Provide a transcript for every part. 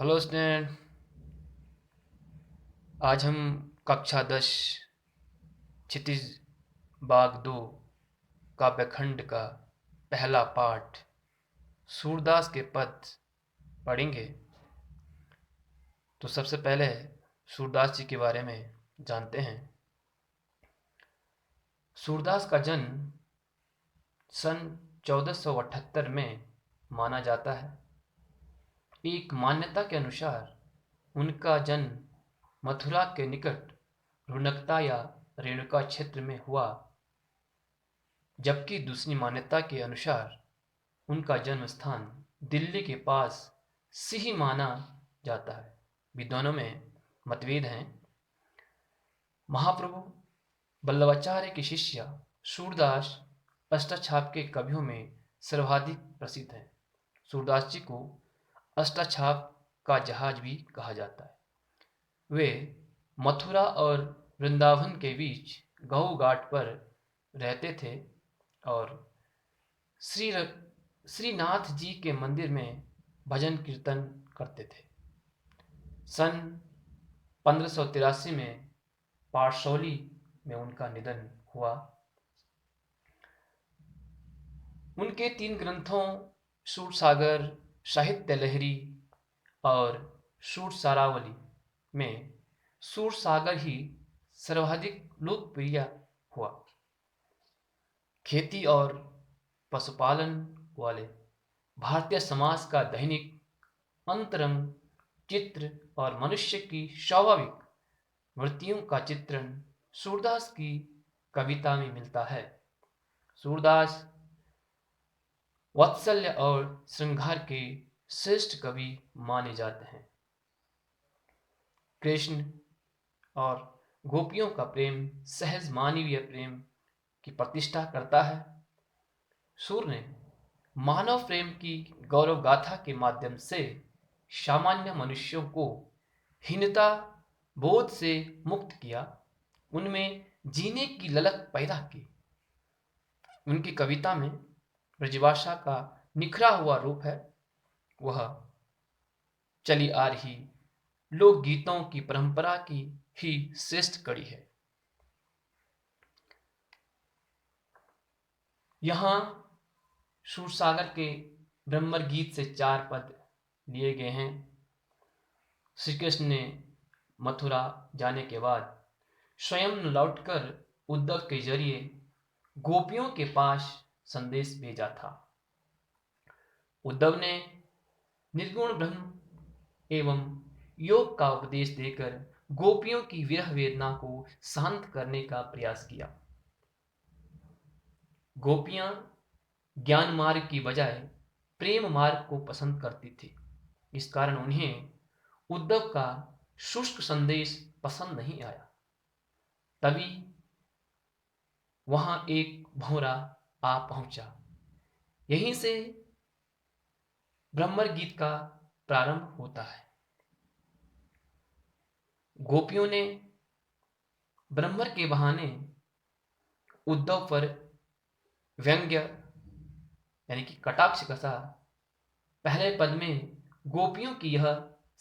Hello student. आज हम कक्षा 10 क्षितिज बाग 2 काव्यखंड का पहला पाठ सूरदास के पद पढ़ेंगे। तो सबसे पहले सूरदास जी के बारे में जानते हैं। सूरदास का जन्म सन 1478 में माना जाता है। एक मान्यता के अनुसार उनका जन्म मथुरा के निकट रुनकता या रेणुका क्षेत्र में हुआ, जबकि दूसरी मान्यता के अनुसार उनका जन्म स्थान दिल्ली के पास सिही माना जाता है। विद्वानों में मतभेद हैं। महाप्रभु वल्लभाचार्य की शिष्य सूरदास अष्टछाप के कवियों में सर्वाधिक प्रसिद्ध हैं। सूरदास जी को अष्टछाप का जहाज भी कहा जाता है। वे मथुरा और वृंदावन के बीच गहू घाट पर रहते थे और श्री श्रीनाथ जी के मंदिर में भजन कीर्तन करते थे। सन 1583 में पारसौली में उनका निधन हुआ। उनके 3 ग्रंथों सूरसागर, साहित्य लहरी और सूरसारावली में सूरसागर ही सर्वाधिक लोकप्रिय हुआ। खेती और पशुपालन वाले भारतीय समाज का दैनिक अंतरंग चित्र और मनुष्य की स्वाभाविक वृत्तियों का चित्रण सूरदास की कविता में मिलता है। सूरदास वात्सल्य और श्रृंगार के श्रेष्ठ कवि माने जाते हैं। कृष्ण और गोपियों का प्रेम सहज मानवीय प्रेम की प्रतिष्ठा करता है। सूर ने मानव प्रेम की गौरव गाथा के माध्यम से सामान्य मनुष्यों को हीनता बोध से मुक्त किया, उनमें जीने की ललक पैदा की। उनकी कविता में ब्रजभाषा का निखरा हुआ रूप है। वह चली आ रही लोकगीतों की परंपरा की ही श्रेष्ठ कड़ी है। यहाँ सूरसागर के ब्रह्मर गीत से 4 पद लिए गए हैं। श्री कृष्ण ने मथुरा जाने के बाद स्वयं लौटकर उद्धव के जरिए गोपियों के पास संदेश भेजा था। उद्धव ने निर्गुण ब्रह्म एवं योग का उपदेश देकर गोपियों की विरह वेदना को शांत करने का प्रयास किया। गोपियां ज्ञान मार्ग की बजाय प्रेम मार्ग को पसंद करती थी। इस कारण उन्हें उद्धव का शुष्क संदेश पसंद नहीं आया। तभी वहां एक भंवरा आ पहुंचा। यहीं से ब्रह्मर गीत का प्रारंभ होता है। गोपियों ने ब्रह्मर के बहाने उद्धव पर व्यंग्य यानी कि कटाक्ष कसा। पहले पद में गोपियों की यह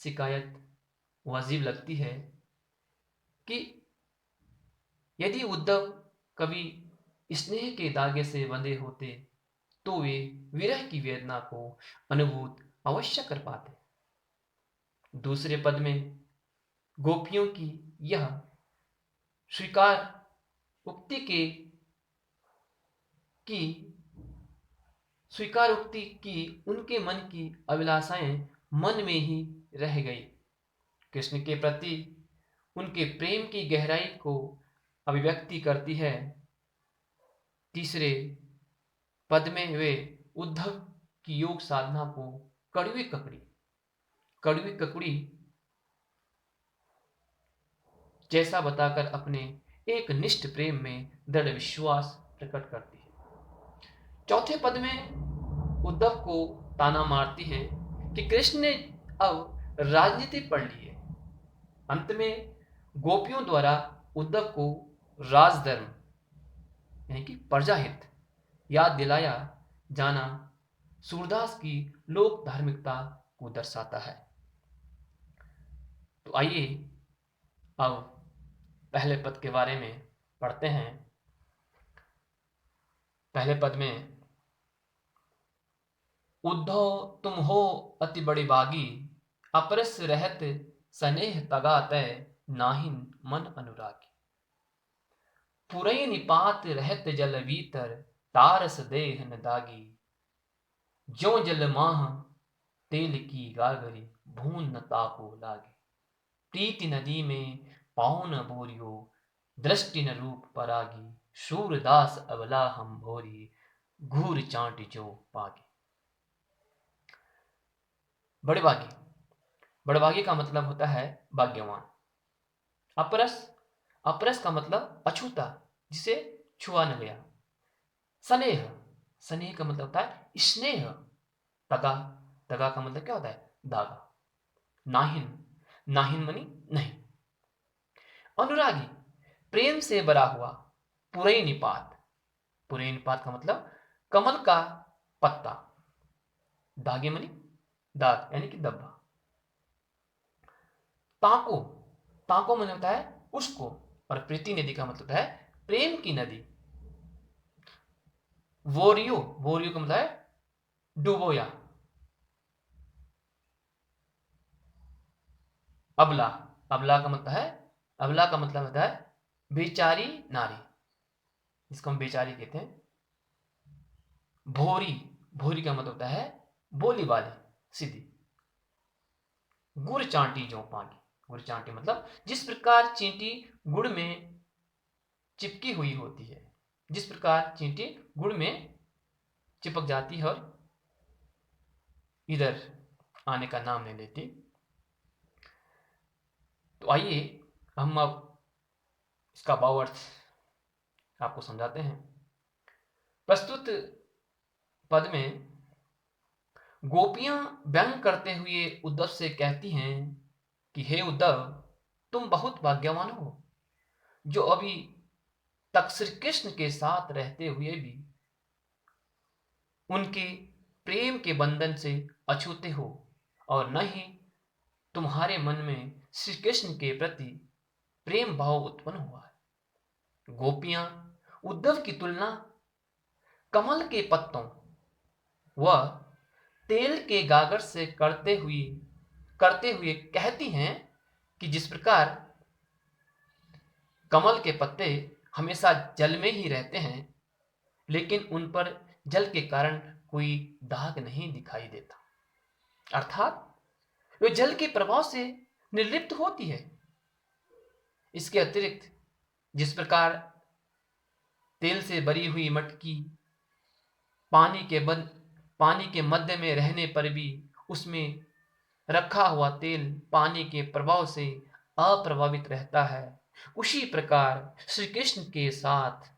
शिकायत वाजिब लगती है कि यदि उद्धव कभी स्नेह के धागे से बंधे होते तो वे विरह की वेदना को अनुभूत अवश्य कर पाते। दूसरे पद में गोपियों की यह स्वीकार उक्ति की स्वीकार उक्ति की उनके मन की अभिलाषाएं मन में ही रह गई। कृष्ण के प्रति उनके प्रेम की गहराई को अभिव्यक्ति करती है। तीसरे पद में वे उद्धव की योग साधना को कड़वी ककड़ी जैसा बताकर अपने एक निष्ठ प्रेम में दृढ़ विश्वास प्रकट करती है। चौथे पद में उद्धव को ताना मारती है कि कृष्ण ने अब राजनीति पढ़ ली है। अंत में गोपियों द्वारा उद्धव को राजधर्म यानी कि प्रजाहित याद दिलाया जाना सूरदास की लोक धार्मिकता को दर्शाता है। तो आइए अब पहले पद के बारे में पढ़ते हैं। पहले पद में, उद्धव तुम हो अति बड़ी बागी, अपरस रहत स्नेह तगा तय, नाहिन मन अनुरागी। पुरई निपात रहत जल भीतर, तारस देह न दागी। ज्यों जल माह तेल की गागरी, भून न तापो लागे। प्रीति नदी में पाँव न बोरियो, दृष्टि न रूप परागी। शूरदास अबला हम भोरी, घूर चांट जो पागी। बड़भागी, बड़भागी का मतलब होता है भाग्यवान। अपरस, अपरस का मतलब अछूता, जिसे छुआ न गया। स्नेह, स्नेह का मतलब होता है स्नेह। तगा, तगा का मतलब क्या होता है? धागा। नाहिन, नाहिन मनी नहीं। अनुरागी, प्रेम से भरा हुआ। पुरई निपात, पुरई निपात का मतलब कमल का पत्ता। धागे मनी दाग, यानी कि धब्बा। ताको, ताको मैंने होता है उसको, और प्रीति नदी का मतलब है प्रेम की नदी। वोरियो, वोरियो का मतलब है डुबोया। अबला, अबला का मतलब है, अबला का मतलब होता है बेचारी नारी, इसको हम बेचारी कहते हैं। भोरी, भोरी का मतलब होता है बोली वाली, सीधी। गुड़ चांटी जो पागी, गुड़ चांटी मतलब जिस प्रकार चींटी गुड़ में चिपकी हुई होती है, जिस प्रकार चींटी गुड़ में चिपक जाती है और इधर आने का नाम नहीं लेती। तो आइए हम अब इसका भावार्थ आपको समझाते हैं। प्रस्तुत पद में गोपियां व्यंग करते हुए उद्धव से कहती हैं कि हे उद्धव, तुम बहुत भाग्यवान हो, जो अभी तक श्री कृष्ण के साथ रहते हुए भी उनके प्रेम के बंधन से अछूते हो, और न ही तुम्हारे मन में श्री कृष्ण के प्रति प्रेम भाव उत्पन्न हुआ है। गोपियां उद्धव की तुलना कमल के पत्तों व तेल के गागर से करते हुए कहती हैं कि जिस प्रकार कमल के पत्ते हमेशा जल में ही रहते हैं, लेकिन उन पर जल के कारण कोई दाग नहीं दिखाई देता, अर्थात वे जल के प्रभाव से निर्लिप्त होती है। इसके अतिरिक्त जिस प्रकार तेल से भरी हुई मटकी पानी के मध्य में रहने पर भी उसमें रखा हुआ तेल पानी के प्रभाव से अप्रभावित रहता है, उसी प्रकार श्री कृष्ण के साथ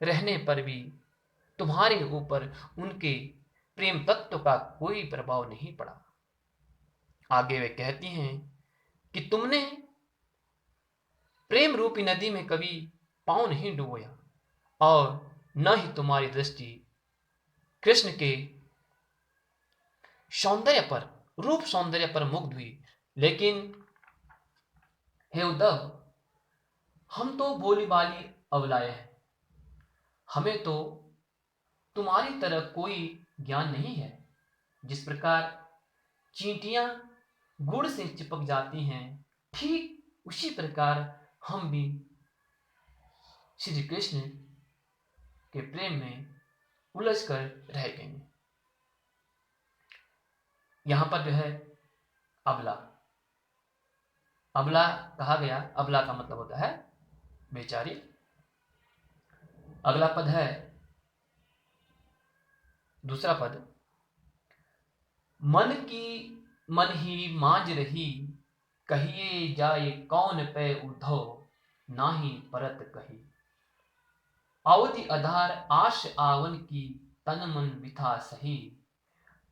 रहने पर भी तुम्हारे ऊपर उनके प्रेम तत्व का कोई प्रभाव नहीं पड़ा। आगे वे कहती हैं कि तुमने प्रेम रूपी नदी में कभी पांव नहीं डुबोया, और न ही तुम्हारी दृष्टि कृष्ण के सौंदर्य पर, रूप सौंदर्य पर मुग्ध हुई। लेकिन हे उद्धव, हम तो भोली भाली अबलाएं हैं, हमें तो तुम्हारी तरह कोई ज्ञान नहीं है। जिस प्रकार चींटियां गुड़ से चिपक जाती हैं, ठीक उसी प्रकार हम भी श्री कृष्ण के प्रेम में उलझ कर रह गए। यहां पर जो है अबला, अबला कहा गया, अबला का मतलब होता है बेचारी। अगला पद है दूसरा पद, मन की मन ही मांझ रही, कहिए जाए कौन पे उद्धव, नाही परत कही। अवधि आधार आश आवन की, तन मन बिथा सही।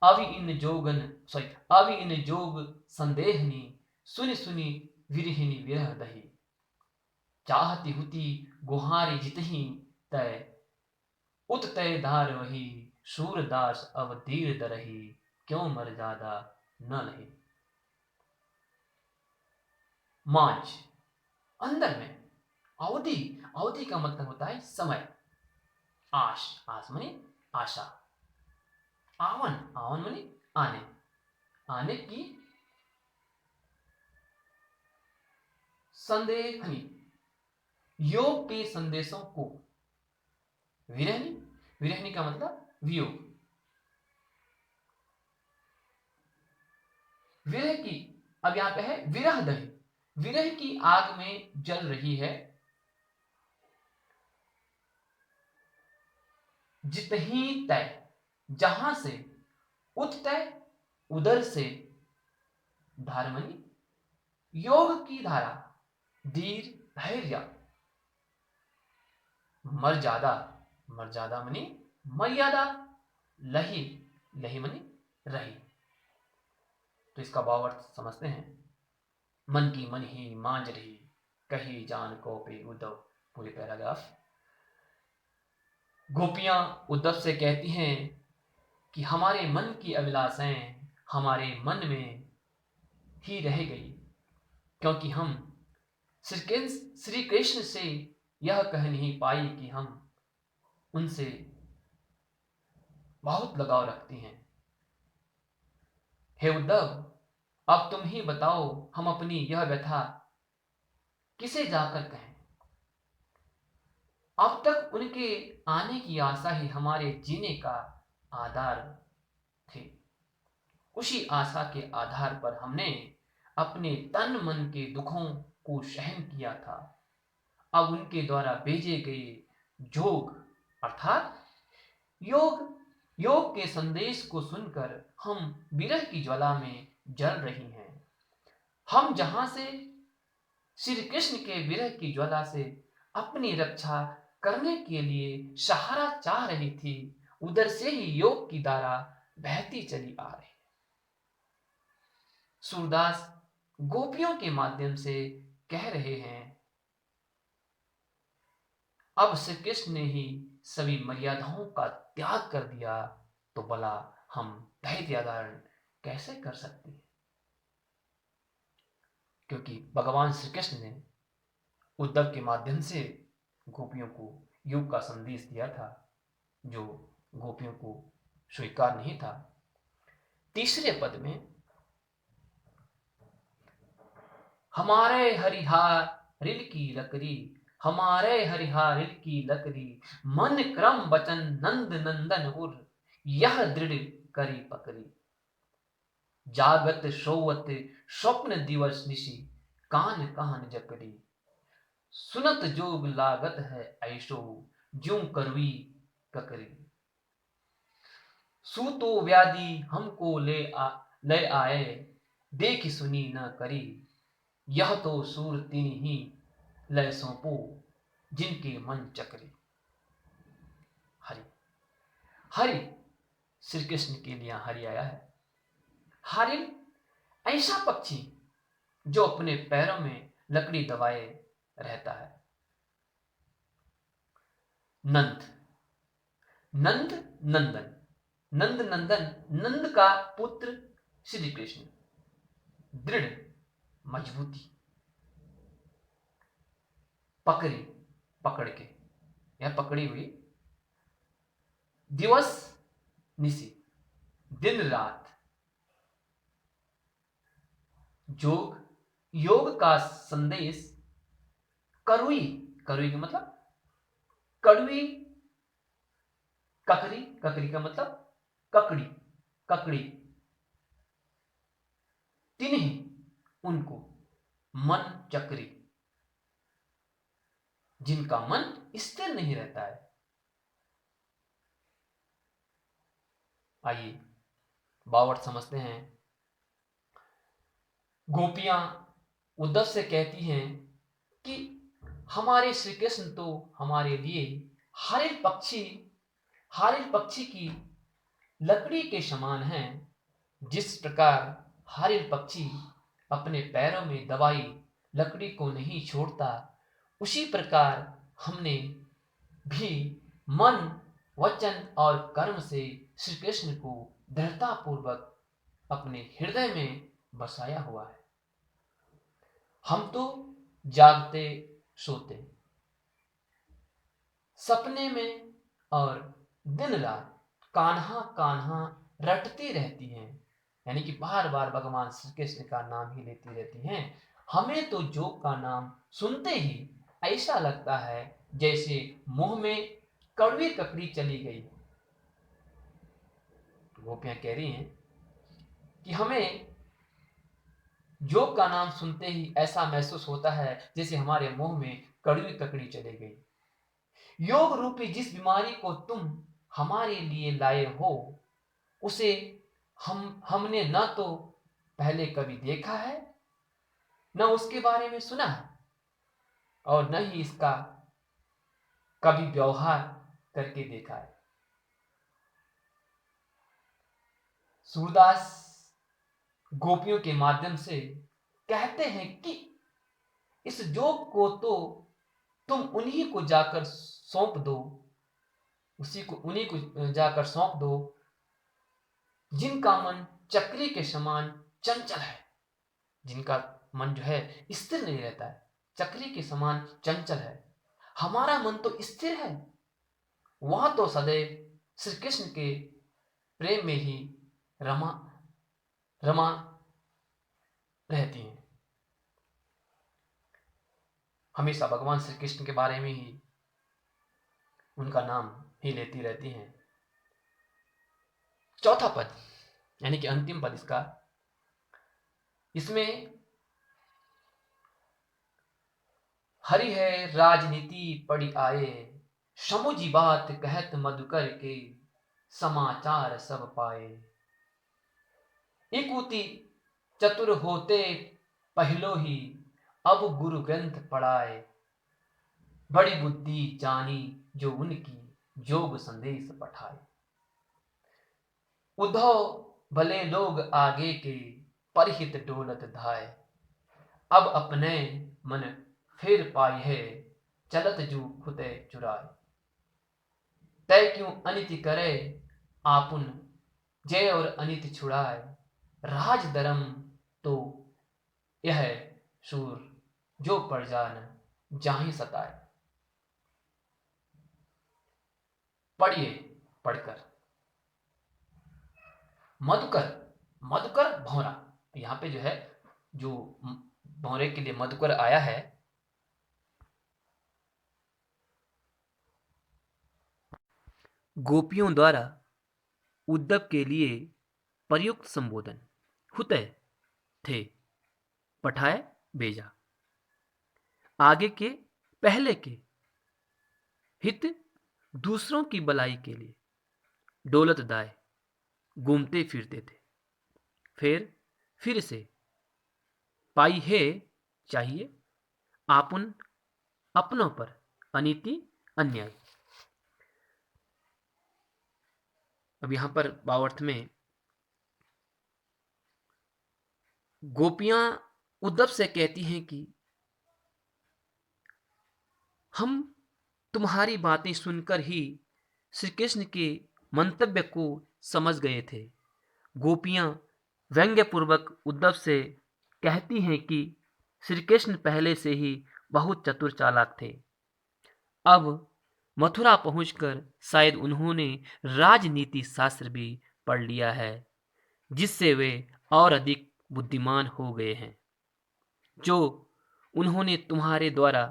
अवि इन जोग संदेहनी, सुनि सुनि विरहिनी विरह दही। चाहती हुती गुहारी जितही, तय उत तय धार वही। सूरदास अब धीर दरही, क्यों मर्यादा न लही। मांझ, अंदर में। अवधि, अवधि का मतलब होता है समय। आश, आस माने आशा। आवन, आवन माने आने, आने की। संदेहनी, योग के संदेशों को। विरहनी, विरहनी का मतलब वियोग। विरह की, अब यहां पे है विरह दही, विरह की आग में जल रही है जितही तय, जहां से, उत्तय, उदर से, धारमनी, योग की धारा, धीर, धैर्य, मर्यादा, मर्यादा मनी मर्यादा, लही, लही मनी रही। तो इसका भाव अर्थ समझते हैं। मन की मन ही मांझ रही, कही जान को पे उद्धव। पूरे पैराग्राफ। गोपियां उद्धव से कहती हैं कि हमारे मन की अभिलाषाएं हमारे मन में ही रह गई, क्योंकि हम श्री कृष्ण से यह कह नहीं पाई कि हम उनसे बहुत लगाव रखती हैं। हे उद्धव, अब तुम ही बताओ, हम अपनी यह व्यथा किसे जाकर कहें। अब तक उनके आने की आशा ही हमारे जीने का आधार थी। उसी आशा के आधार पर हमने अपने तन मन के दुखों को सहन किया था। अब उनके द्वारा भेजे गए जोग अर्थात योग, योग के संदेश को सुनकर हम विरह की ज्वाला में जल रही हैं। हम जहां से श्री कृष्ण के विरह की ज्वाला से अपनी रक्षा करने के लिए सहारा चाह रही थी, उधर से ही योग की धारा बहती चली आ रही। सूरदास गोपियों के माध्यम से कह रहे हैं, अब श्री कृष्ण ने ही सभी मर्यादाओं का त्याग कर दिया, तो भला हम धैर्य धारण कैसे कर सकते हैं। क्योंकि भगवान श्री कृष्ण ने उद्धव के माध्यम से गोपियों को योग का संदेश दिया था, जो गोपियों को स्वीकार नहीं था। तीसरे पद में, हमारे हरिहार रिल की लकड़ी, हमारे हरिहार रिल की लकड़ी, मन क्रम वचन नंद नंदन उर, यह दृढ़ करी पकड़ी। जागत सोवत स्वप्न दिवस निशी, कान कान जकड़ी, सुनत जोग लागत है ऐसो, ज्यों करवी ककरी। सूतो व्याधि हमको ले आए, देख सुनी न करी, यह तो सूर तीन ही लय सौंपो, जिनके मन चक्री। हरि, हरि श्री कृष्ण के लिए हरि आया है। हरिल ऐसा पक्षी जो अपने पैरों में लकड़ी दबाए रहता है। नंद, नंद नंदन, नंद नंदन, नंद का पुत्र श्री कृष्ण। दृढ़, मजबूती। पकड़ी, पकड़ के, यह पकड़ी हुई। दिवस, निशी, दिन रात। जोग, योग का संदेश। करुई, करुई का मतलब कड़वी। ककरी, ककरी का मतलब ककड़ी, ककड़ी। तिन्ही, उनको। मन चक्री, जिनका मन स्थिर नहीं रहता है। आइए बावट समझते हैं। गोपियां उद्धव से कहती हैं कि हमारे श्री कृष्ण तो हमारे लिए हारिल पक्षी की लकड़ी के समान हैं। जिस प्रकार हारिल पक्षी अपने पैरों में दबाई लकड़ी को नहीं छोड़ता, उसी प्रकार हमने भी मन, वचन और कर्म से श्री कृष्ण को दृढ़ता पूर्वक अपने हृदय में बसाया हुआ है। हम तो जागते सोते, सपने में और दिन रात कान्हा कान्हा रटती रहती हैं, यानी कि बार बार भगवान श्री कृष्ण का नाम ही लेती रहती हैं। हमें तो जोग का नाम सुनते ही ऐसा लगता है जैसे मुंह में कड़वी ककड़ी चली गई। गोपियां कह रही हैं कि हमें जोग का नाम सुनते ही ऐसा महसूस होता है जैसे हमारे मुंह में कड़वी ककड़ी चली गई। योग रूपी जिस बीमारी को तुम हमारे लिए लाए हो, उसे हमने न तो पहले कभी देखा है, न उसके बारे में सुना है, और न ही इसका कभी व्यवहार करके देखा है। सूरदास गोपियों के माध्यम से कहते हैं कि इस जोग को तो तुम उन्हीं को जाकर सौंप दो, उन्हीं को जाकर सौंप दो जिनका मन चक्री के समान चंचल है। जिनका मन जो है स्थिर नहीं रहता है, चक्री के समान चंचल है। हमारा मन तो स्थिर है, वह तो सदैव श्री कृष्ण के प्रेम में ही रमा रमा रहती हैं, हमेशा भगवान श्री कृष्ण के बारे में ही उनका नाम ही लेती रहती हैं। चौथा पद यानी कि अंतिम पद इसका, इसमें हरि है राजनीति पड़ी आए, समुझी बात कहत मधुकर के, समाचार सब पाए। इकुति चतुर होते पहलो ही, अब गुरु ग्रंथ पढ़ाए। बड़ी बुद्धि जानी जो उनकी, जोग संदेश पठाए। उद्धव भले लोग आगे के, परहित डोलत धाय। अब अपने मन फिर पाई है, चलत जू खुते चुराए। तय क्यों अनिति करे आपुन, जय और अनिति छुड़ाए। राज धर्म तो यह सूर, जो प्रजा न जाहि सताए। पढ़िए पढ़कर मधुकर, मधुकर भौरा, यहाँ पे जो है जो भौरे के लिए मधुकर आया है, गोपियों द्वारा उद्धव के लिए प्रयुक्त संबोधन। हुतय थे, पठाए भेजा। आगे के पहले के, हित दूसरों की भलाई के लिए। डोलत दाए, घूमते फिरते थे। फिर से पाई है चाहिए, आपुन अपनों पर, अनीति अन्याय। अब यहां पर भावार्थ में गोपियां उद्धव से कहती हैं कि हम तुम्हारी बातें सुनकर ही श्री कृष्ण के मंतव्य को समझ गए थे। गोपियां व्यंग्यपूर्वक उद्धव से कहती हैं कि श्री कृष्ण पहले से ही बहुत चतुर चालाक थे। अब मथुरा पहुंचकर शायद उन्होंने राजनीति शास्त्र भी पढ़ लिया है, जिससे वे और अधिक बुद्धिमान हो गए हैं। जो उन्होंने तुम्हारे द्वारा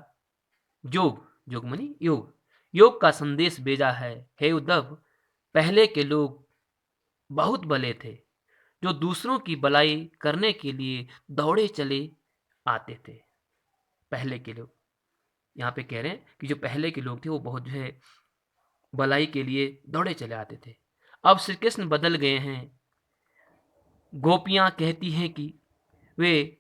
योग मानी योग का संदेश भेजा है। हे उद्धव, पहले के लोग बहुत भले थे, जो दूसरों की भलाई करने के लिए दौड़े चले आते थे। पहले के लोग, यहाँ पे कह रहे हैं कि जो पहले के लोग थे वो बहुत जो है भलाई के लिए दौड़े चले आते थे। अब श्री कृष्ण बदल गए हैं। गोपियां कहती हैं कि वे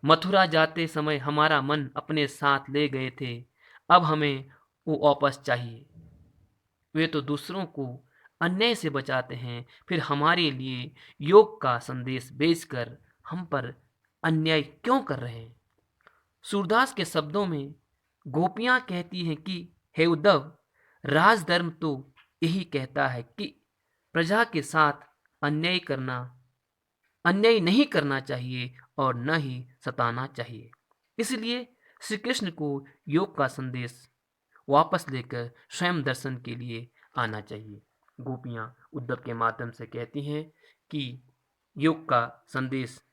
मथुरा जाते समय हमारा मन अपने साथ ले गए थे, अब हमें वो वापस चाहिए। वे तो दूसरों को अन्याय से बचाते हैं, फिर हमारे लिए योग का संदेश भेजकर हम पर अन्याय क्यों कर रहे हैं। सूरदास के शब्दों में गोपियां कहती हैं कि हे उद्धव, राजधर्म तो यही कहता है कि प्रजा के साथ अन्याय नहीं करना चाहिए और न ही सताना चाहिए। इसलिए श्री कृष्ण को योग का संदेश वापस लेकर स्वयं दर्शन के लिए आना चाहिए। गोपियां उद्धव के माध्यम से कहती हैं कि योग का संदेश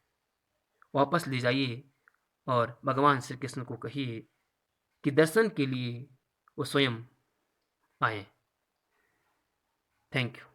वापस ले जाइए और भगवान श्री कृष्ण को कहिए कि दर्शन के लिए वो स्वयं आए। Thank you.